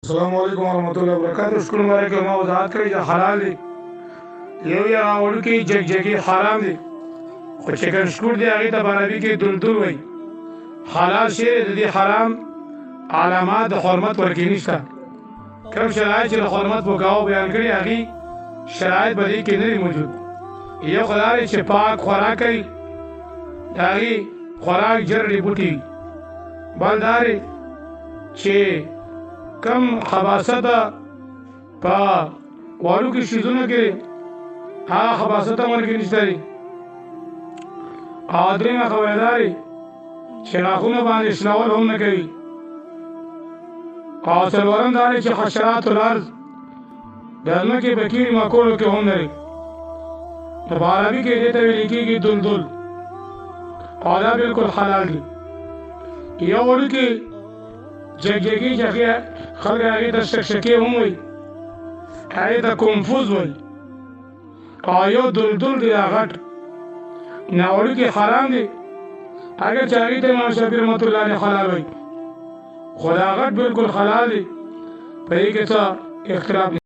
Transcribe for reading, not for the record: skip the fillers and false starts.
السلام علیکم ورحمۃ اللہ وبرکاتہ. شکر مبارک ما وضاحت کړی چې حلال دي. یو یا وړوکی جګجګي حرام دي، خو چکن شکور دی هغې ته په عربي کې دلدل وایي. حلال شی د دې حرام علامات د حرمت ورکې نشته. کوم شرایط چې د حرمت فقهاو بیان کړي هغې شرایط په دې کې نه دي موجود. یو خو دا دی چې پاک خوراک کوي، د هغې خوراک جرړې بوټي وي. بل دا دی چې کم خباثت په وړوکو شیزونو کې هغه خباثت هم ورکې نشته دي. او درېیمه خبره دا دی چې غاښونه باندې شلول هم نه کوي. او څلورم دا دی چې حشرات الارض د ځمکې په کیڼې مکوړو کې هم نه دي. نو په عربي کې دې ته ویل کېږي دلدل، او دا بلکل حلال دي. یو وړوکې جګجګي چې خلک هغې ته شکشکې هم وایي، هغې ته کنفوز وایي. او یو دلدل دی دا غټ ناوړوکې حرام دی، اگر چې هغې ته امام شافعي رحمت الله علیه حلال وایي، خو دا غټ بلکل حلال دی، په دې کې څه اختلاف